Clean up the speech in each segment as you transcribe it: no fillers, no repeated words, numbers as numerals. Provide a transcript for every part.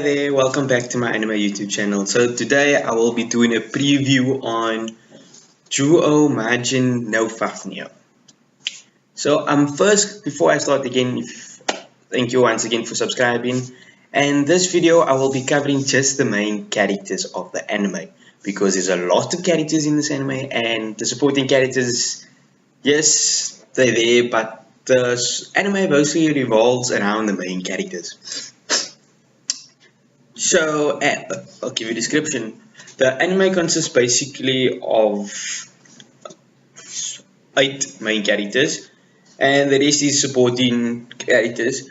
there, welcome back to my anime YouTube channel. So today I will be doing a preview on Juuou, Majin, no Fafnir. So first, before I start again, thank you once again for subscribing. And this video I will be covering just the main characters of the anime, because there's a lot of characters in this anime and the supporting characters, yes, they're there, but the anime mostly revolves around the main characters. So, I'll give you a description. The anime consists basically of 8 main characters, and the rest is supporting characters.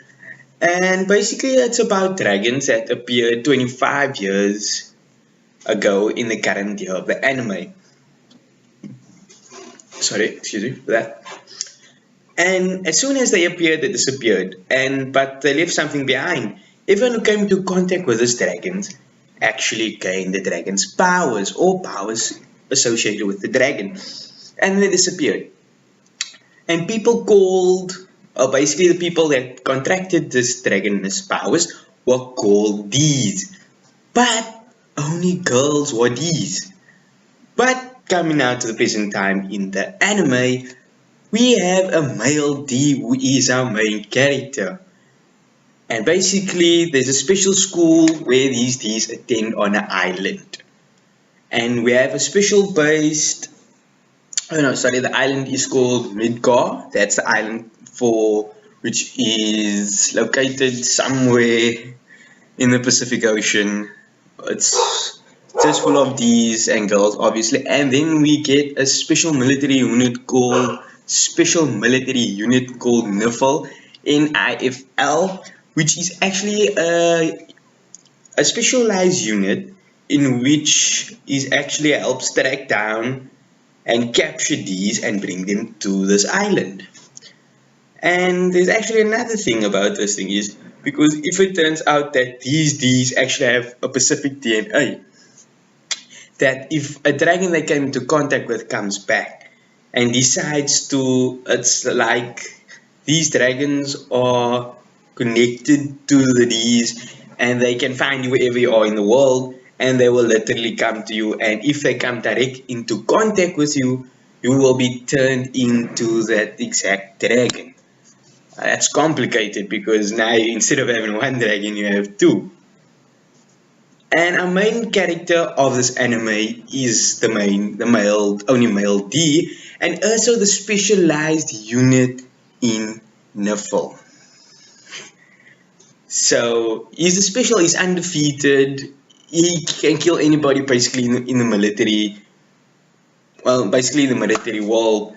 And basically, it's about dragons that appeared 25 years ago in the current year of the anime. Sorry, excuse me for that. And as soon as they appeared, they disappeared. But they left something behind. Everyone who came into contact with these dragons actually gained the dragon's powers, or powers associated with the dragon, and they disappeared. And people basically the people that contracted this dragon's powers were called D's, but only girls were D's. But coming out to the present time in the anime, we have a male D who is our main character. And basically, there's a special school where these Ds attend on an island. And we have a special based, the island is called Midgar. That's the island which is located somewhere in the Pacific Ocean. It's just full of Ds and girls, obviously. And then we get a special military unit called NIFL, NIFL, which is actually a specialized unit in which is actually helps track down and capture Ds and bring them to this island. And there's actually another thing about this thing is, because if it turns out that these Ds actually have a specific DNA, that if a dragon they came into contact with comes back and decides it's like these dragons are connected to the Ds, and they can find you wherever you are in the world, and they will literally come to you, and if they come direct into contact with you, you will be turned into that exact dragon. That's complicated, because now instead of having one dragon, you have 2. And our main character of this anime is the only male D, and also the specialized unit in NIFL. So he's undefeated. He can kill anybody basically in the military. Well, basically in the military world.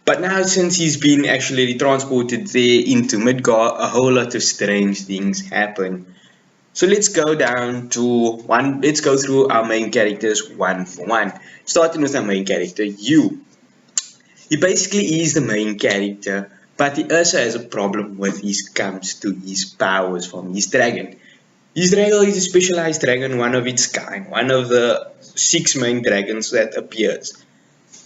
But now, since he's been actually transported there into Midgar, a whole lot of strange things happen. So let's go through our main characters one for one. Starting with our main character, Juuou. He basically is the main character, but he also has a problem when it comes to his powers from his dragon. His dragon is a specialized dragon, one of its kind, one of the 6 main dragons that appears.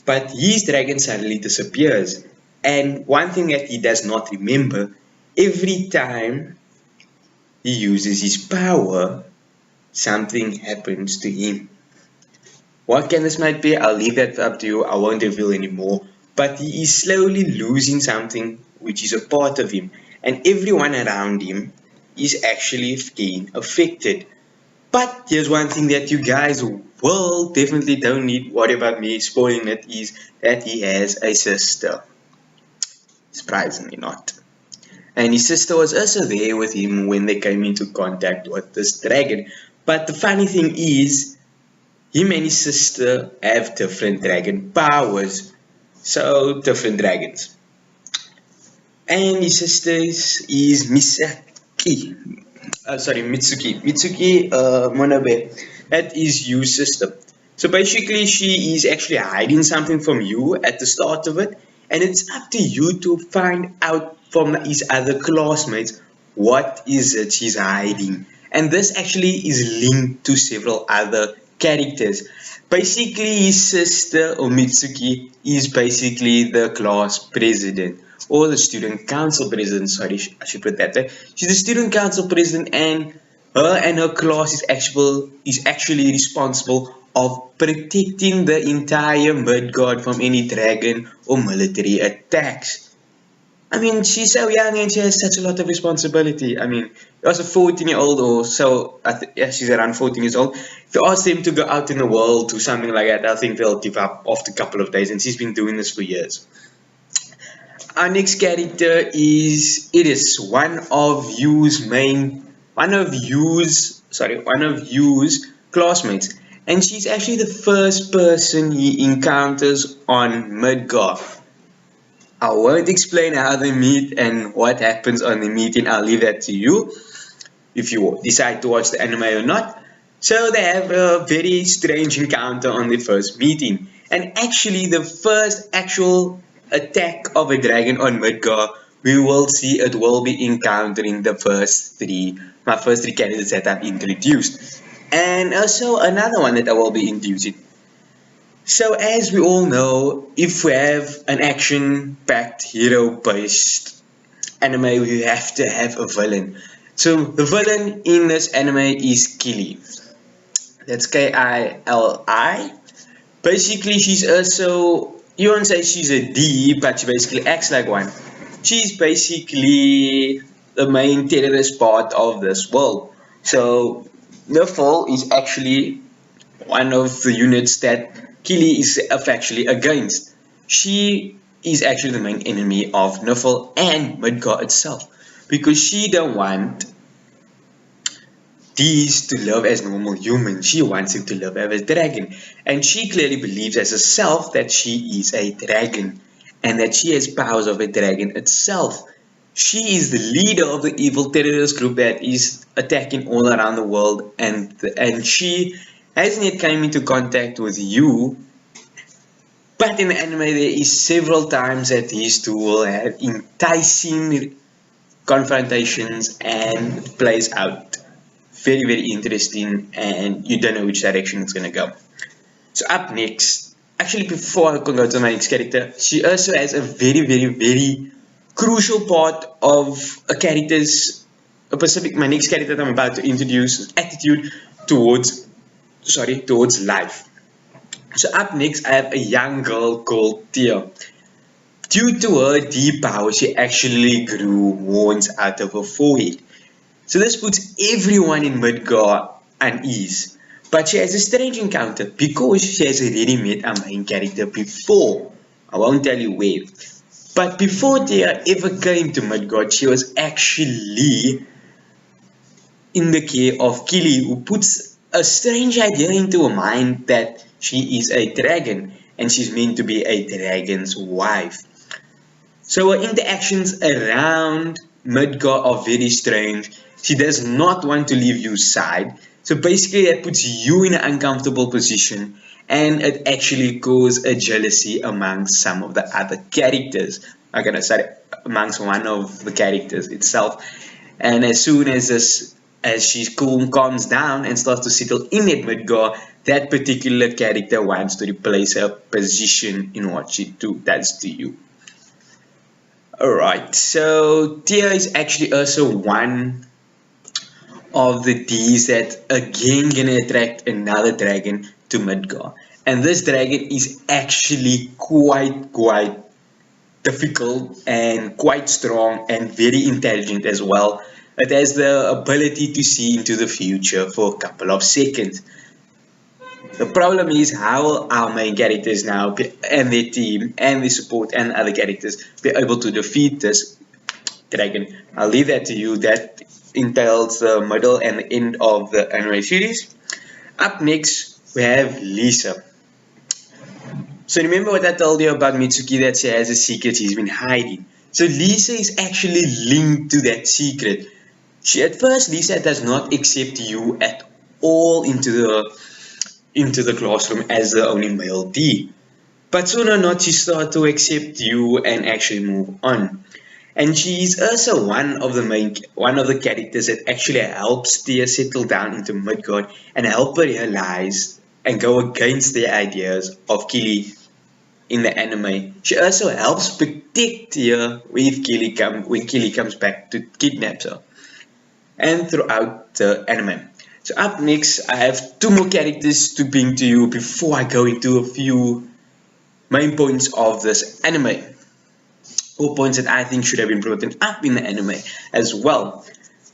But his dragon suddenly disappears. And one thing that he does not remember, every time he uses his power, something happens to him. What this might be, I'll leave that up to you. I won't reveal anymore. But he is slowly losing something which is a part of him, and everyone around him is actually getting affected. But here's one thing that you guys will definitely don't need worry about me spoiling it, is that he has a sister. Surprisingly not. And his sister was also there with him when they came into contact with this dragon. But the funny thing is, him and his sister have different dragon powers. So, different dragons. And his sister is Mitsuki. Monobe. That is Yu's sister. So basically, she is actually hiding something from you at the start of it. And it's up to you to find out from his other classmates what is it she's hiding. And this actually is linked to several other characters. Basically, his sister, or Mitsuki, is basically the class president, or the student council president. Sorry, I should put that there. She's the student council president, and Her and her class is actually responsible of protecting the entire Midgard from any dragon or military attacks. I mean, she's so young and she has such a lot of responsibility. I mean, as a 14-year-old or so, yeah, she's around 14 years old. If you ask them to go out in the world, do something like that, I think they'll give up after a couple of days, and she's been doing this for years. Our next character is one of Yu's classmates, and she's actually the first person he encounters on Midgard. I won't explain how they meet and what happens on the meeting. I'll leave that to you if you decide to watch the anime or not. So they have a very strange encounter on the first meeting. And actually the first actual attack of a dragon on Midgard, we will see it will be encountering my first three candidates that I've introduced. And also another one that I will be introducing. So as we all know, if we have an action-packed hero-based anime, we have to have a villain. So the villain in this anime is Kili. That's Kili. Basically, she's also, you won't say she's a D, but she basically acts like one. She's basically the main terrorist part of this world. So Nerfall is actually one of the units that Kili is actually against. She is actually the main enemy of Nerfall and Midgard itself, because she don't want these to live as normal humans. She wants them to live as a dragon, and she clearly believes as herself that she is a dragon and that she has powers of a dragon itself. She is the leader of the evil terrorist group that is attacking all around the world, and she hasn't yet come into contact with you. But in the anime, there is several times that these two will have enticing confrontations, and it plays out very, very interesting, and you don't know which direction it's going to go. So up next, actually before I can go to my next character, she also has a very, very, very crucial part of my next character that I'm about to introduce, attitude towards life. So up next, I have a young girl called Tia. Due to her deep power, she actually grew horns out of her forehead. So this puts everyone in Midgard at ease. But she has a strange encounter because she has already met our main character before. I won't tell you where. But before Tia ever came to Midgard, she was actually in the care of Kili, who puts a strange idea into her mind that she is a dragon and she's meant to be a dragon's wife. So her interactions around Midgard are very strange. She does not want to leave Yu's side. So basically that puts Yu in an uncomfortable position, and it actually causes a jealousy amongst some of the other characters. Amongst one of the characters itself. And as soon as she calms down and starts to settle in at Midgard, that particular character wants to replace her position in what she does to you. Alright, so Tia is actually also one of the D's that again gonna attract another dragon to Midgard. And this dragon is actually quite difficult and quite strong and very intelligent as well. It has the ability to see into the future for a couple of seconds. The problem is how our main characters now and their team and the support and other characters be able to defeat this dragon. I'll leave that to you. That entails the middle and the end of the anime series. Up next, we have Lisa. So remember what I told you about Mitsuki, that she has a secret she's been hiding. So Lisa is actually linked to that secret. At first, Lisa does not accept you at all into the classroom as the only male D. But soon or not, she starts to accept you and actually move on. And she is also one of the characters that actually helps Tia settle down into Midgard and help her realize and go against the ideas of Kili in the anime. She also helps protect Tia when Kili comes back to kidnap her. and throughout the anime. So up next, I have 2 more characters to bring to you before I go into a few main points of this anime, or points that I think should have been brought up in the anime as well.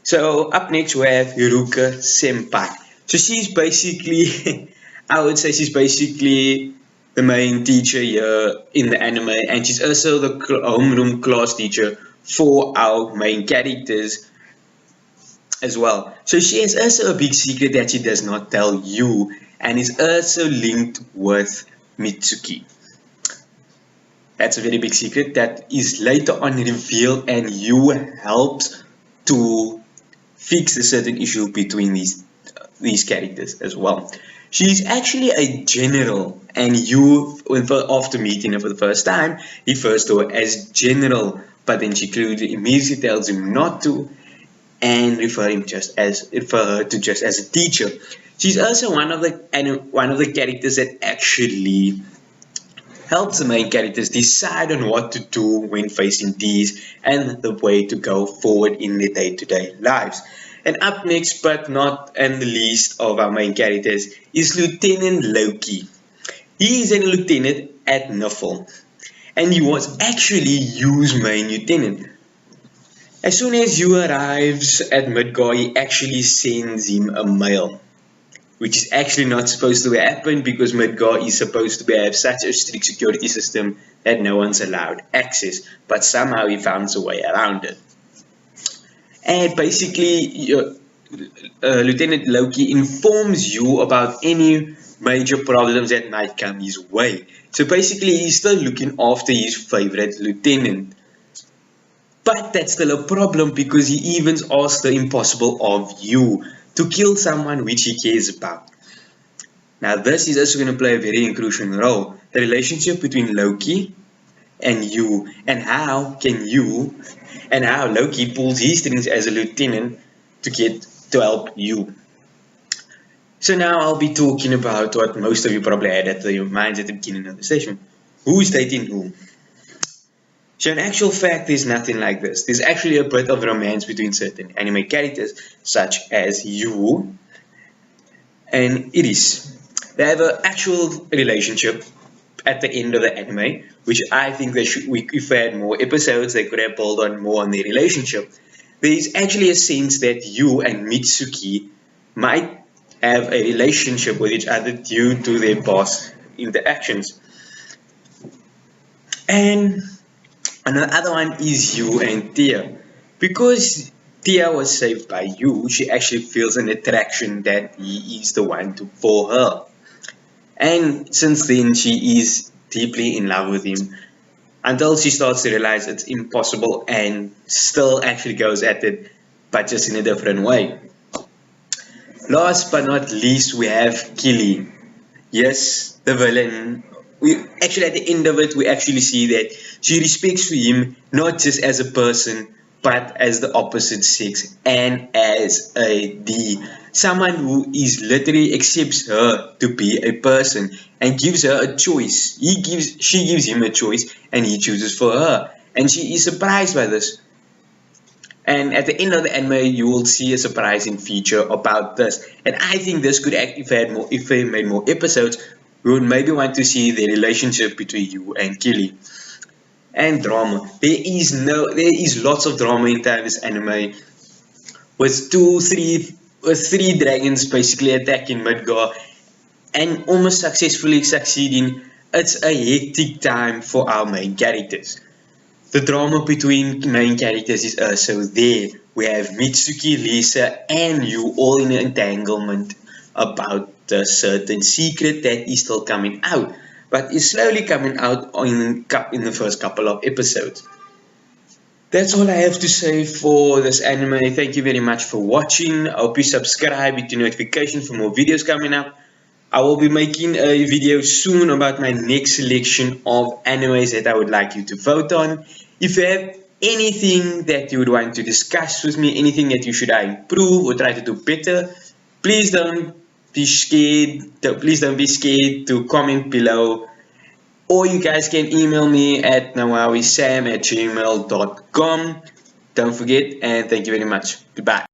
So up next we have Hiruka Senpai. So she's basically, I would say she's basically the main teacher here in the anime, and she's also the homeroom class teacher for our main characters as well. So she has also a big secret that she does not tell you, and is also linked with Mitsuki. That's a very big secret that is later on revealed, and you helps to fix a certain issue between these characters as well. She's actually a general, and you, after meeting her for the first time, refers to her as general, but then she clearly immediately tells him not to, and refer her to just as a teacher. She's also one of the characters that actually helps the main characters decide on what to do when facing these and the way to go forward in their day-to-day lives. And up next, but not and the least of our main characters, is Lieutenant Loki. He is a lieutenant at NFL, and he was actually Yu's main lieutenant. As soon as Yu arrives at Midgar, he actually sends him a mail, which is actually not supposed to happen because Midgar is supposed to have such a strict security system that no one's allowed access, but somehow he finds a way around it. And basically, Lieutenant Loki informs you about any major problems that might come his way. So basically, he's still looking after his favorite lieutenant. But that's still a problem because he even asks the impossible of you to kill someone which he cares about. Now this is also going to play a very crucial role. The relationship between Loki and you, and how Loki pulls his strings as a lieutenant to help you. So now I'll be talking about what most of you probably had at your minds at the beginning of the session. Who's dating who? So in actual fact, there's nothing like this. There's actually a bit of romance between certain anime characters, such as Juuou and Iris. They have an actual relationship at the end of the anime, which I think if they had more episodes, they could have pulled on more on their relationship. There is actually a sense that Yu and Mitsuki might have a relationship with each other due to their past interactions. And another one is Yu and Tia. Because Tia was saved by Yu, she actually feels an attraction that he is the one for her. And since then, she is deeply in love with him until she starts to realize it's impossible and still actually goes at it, but just in a different way. Last but not least, we have Killy. Yes, the villain. At the end of it, we actually see that she respects him not just as a person, but as the opposite sex and as someone who is literally accepts her to be a person and gives her a choice. She gives him a choice and he chooses for her, and she is surprised by this. And at the end of the anime, you will see a surprising feature about this. And I think this could act if they made more episodes, we would maybe want to see the relationship between Yu and Killy. And drama. There is lots of drama inside this anime, with three dragons basically attacking Midgar and almost successfully succeeding. It's a hectic time for our main characters. The drama between main characters is also there. We have Mitsuki, Lisa, and Yu all in an entanglement about a certain secret that is still coming out, but is slowly coming out in the first couple of episodes. That's all I have to say for this anime. Thank you very much for watching. I hope you subscribe with the notification for more videos coming up. I will be making a video soon about my next selection of animes that I would like you to vote on. If you have anything that you would want to discuss with me, anything that you should I improve or try to do better, please don't be scared to comment below, or you guys can email me at nawawisam@gmail.com. Don't forget, and thank you very much. Goodbye.